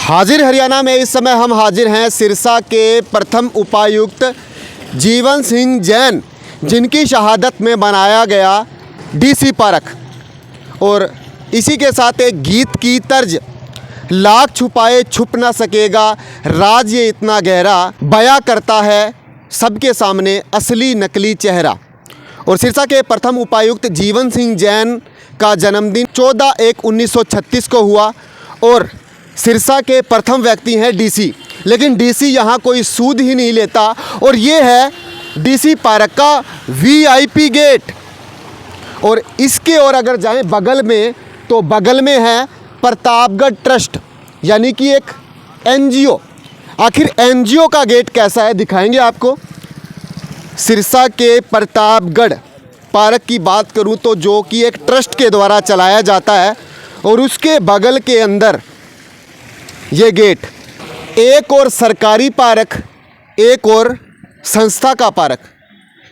हाजिर हरियाणा में इस समय हम हाजिर हैं सिरसा के प्रथम उपायुक्त जीवन सिंह जैन, जिनकी शहादत में बनाया गया डीसी पार्क। और इसी के साथ एक गीत की तर्ज, लाख छुपाए छुप ना सकेगा राज ये इतना गहरा, बयां करता है सबके सामने असली नकली चेहरा। और सिरसा के प्रथम उपायुक्त जीवन सिंह जैन का जन्मदिन 14/1/1936 को हुआ और सिरसा के प्रथम व्यक्ति हैं डीसी। लेकिन डीसी यहाँ कोई सूद ही नहीं लेता और ये है डीसी पार्क का वीआईपी गेट। और इसके और अगर जाएं बगल में, तो बगल में है प्रतापगढ़ ट्रस्ट, यानी कि एक एनजीओ। आखिर एनजीओ का गेट कैसा है दिखाएंगे आपको। सिरसा के प्रतापगढ़ पार्क की बात करूं तो जो कि एक ट्रस्ट के द्वारा चलाया जाता है, और उसके बगल के अंदर ये गेट, एक और सरकारी पार्क, एक और संस्था का पार्क।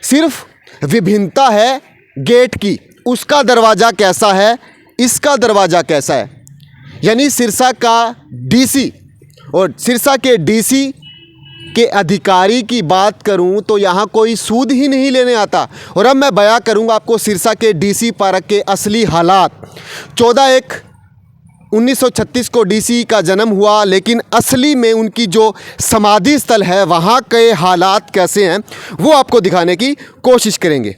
सिर्फ विभिन्नता है गेट की, उसका दरवाज़ा कैसा है, इसका दरवाज़ा कैसा है। यानी सिरसा का डीसी और सिरसा के डीसी के अधिकारी की बात करूं तो यहाँ कोई सूद ही नहीं लेने आता। और अब मैं बयां करूंगा आपको सिरसा के डीसी पार्क के असली हालात। 14/1/1936 को डीसी का जन्म हुआ, लेकिन असली में उनकी जो समाधि स्थल है वहाँ के हालात कैसे हैं वो आपको दिखाने की कोशिश करेंगे।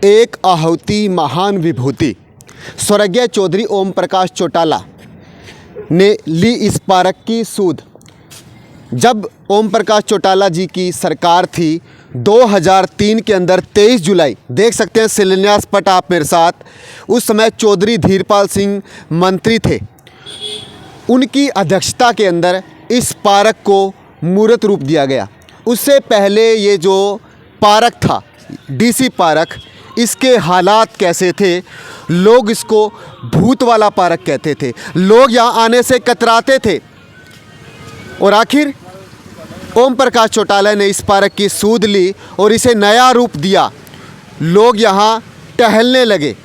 एक आहुति महान विभूति स्वर्गीय चौधरी ओम प्रकाश चौटाला ने ली इस पार्क की सूद। जब ओम प्रकाश चौटाला जी की सरकार थी 2003 के अंदर 23 जुलाई, देख सकते हैं शिलान्यास पट आप मेरे साथ, उस समय चौधरी धीरपाल सिंह मंत्री थे, उनकी अध्यक्षता के अंदर इस पार्क को मूर्त रूप दिया गया। उससे पहले ये जो पार्क था डीसी पार्क, इसके हालात कैसे थे, लोग इसको भूत वाला पार्क कहते थे, लोग यहाँ आने से कतराते थे। और आखिर ओम प्रकाश चौटाला ने इस पार्क की सूद ली और इसे नया रूप दिया, लोग यहाँ टहलने लगे।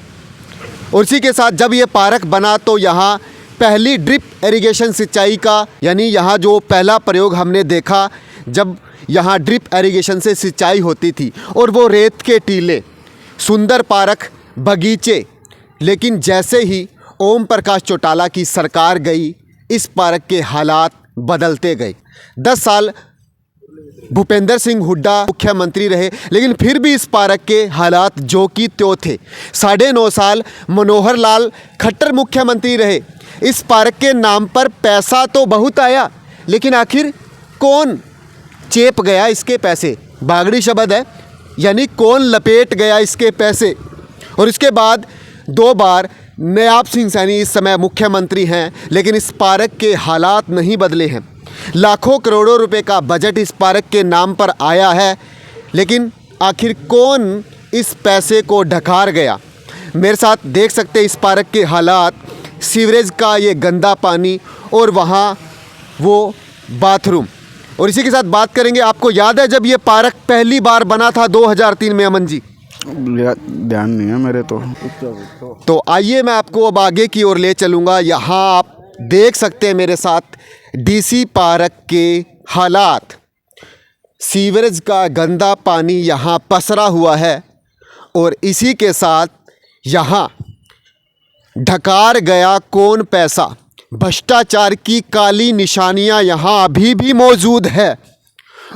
और इसी के साथ जब ये पार्क बना तो यहाँ पहली ड्रिप इरिगेशन सिंचाई का, यानी यहाँ जो पहला प्रयोग हमने देखा जब यहाँ ड्रिप इरिगेशन से सिंचाई होती थी, और वो रेत के टीले, सुंदर पार्क, बगीचे। लेकिन जैसे ही ओम प्रकाश चौटाला की सरकार गई, इस पार्क के हालात बदलते गए। 10 साल भूपेंद्र सिंह हुड्डा मुख्यमंत्री रहे, लेकिन फिर भी इस पार्क के हालात जो कि त्यों थे। 9.5 साल मनोहर लाल खट्टर मुख्यमंत्री रहे। इस पार्क के नाम पर पैसा तो बहुत आया, लेकिन आखिर कौन चेप गया इसके पैसे, बागड़ी शब्द है, यानी कौन लपेट गया इसके पैसे। और इसके बाद 2 बार नयाब सिंह सैनी इस समय मुख्यमंत्री हैं, लेकिन इस पार्क के हालात नहीं बदले हैं। लाखों करोड़ों रुपए का बजट इस पार्क के नाम पर आया है, लेकिन आखिर कौन इस पैसे को ढकार गया। मेरे साथ देख सकते हैं इस पार्क के हालात, सीवरेज का ये गंदा पानी और वहाँ वो बाथरूम। और इसी के साथ बात करेंगे, आपको याद है जब ये पार्क पहली बार बना था 2003 में, अमन जी? ध्यान नहीं है मेरे तो आइए मैं आपको अब आगे की ओर ले चलूँगा। यहाँ आप देख सकते हैं मेरे साथ डीसी पार्क के हालात। सीवरेज का गंदा पानी यहाँ पसरा हुआ है, और इसी के साथ यहाँ ढकार गया कौन पैसा, भ्रष्टाचार की काली निशानियां यहाँ अभी भी मौजूद है।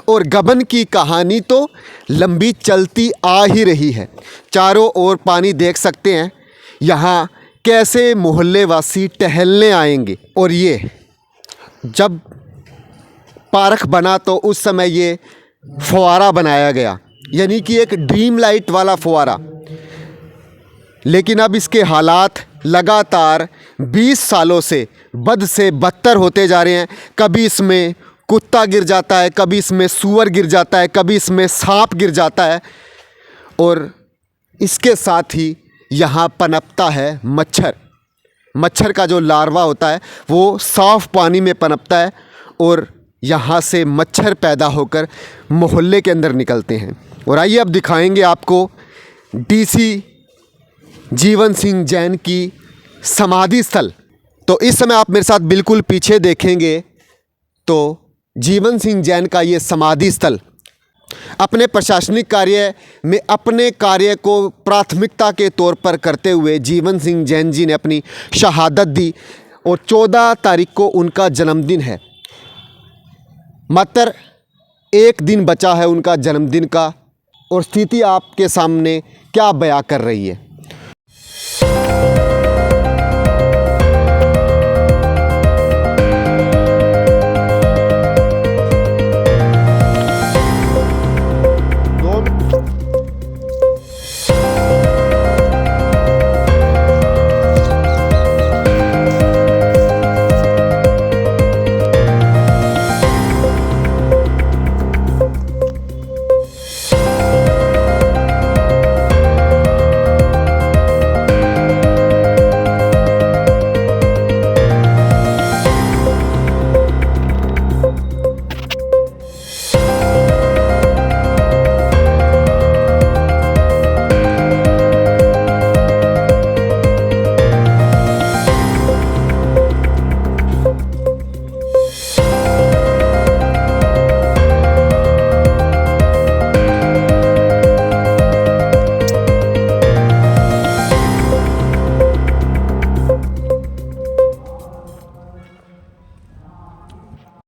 और गबन की कहानी तो लंबी चलती आ ही रही है। चारों ओर पानी देख सकते हैं, यहाँ कैसे मोहल्ले वासी टहलने आएंगे। और ये जब पार्क बना तो उस समय ये फुवारा बनाया गया, यानी कि एक ड्रीम लाइट वाला फुवारा। लेकिन अब इसके हालात लगातार 20 सालों से बदतर होते जा रहे हैं। कभी इसमें कुत्ता गिर जाता है, कभी इसमें सूअर गिर जाता है, कभी इसमें सांप गिर जाता है, और इसके साथ ही यहाँ पनपता है मच्छर। मच्छर का जो लार्वा होता है वो साफ़ पानी में पनपता है और यहाँ से मच्छर पैदा होकर मोहल्ले के अंदर निकलते हैं। और आइए अब दिखाएंगे आपको डीसी जीवन सिंह जैन की समाधि स्थल। तो इस समय आप मेरे साथ बिल्कुल पीछे देखेंगे तो जीवन सिंह जैन का ये समाधि स्थल अपने प्रशासनिक कार्य में अपने कार्य को प्राथमिकता के तौर पर करते हुए जीवन सिंह जैन जी ने अपनी शहादत दी और 14 तारीख को उनका जन्मदिन है। मात्र एक दिन बचा है उनका जन्मदिन का, और स्थिति आपके सामने क्या बयां कर रही है।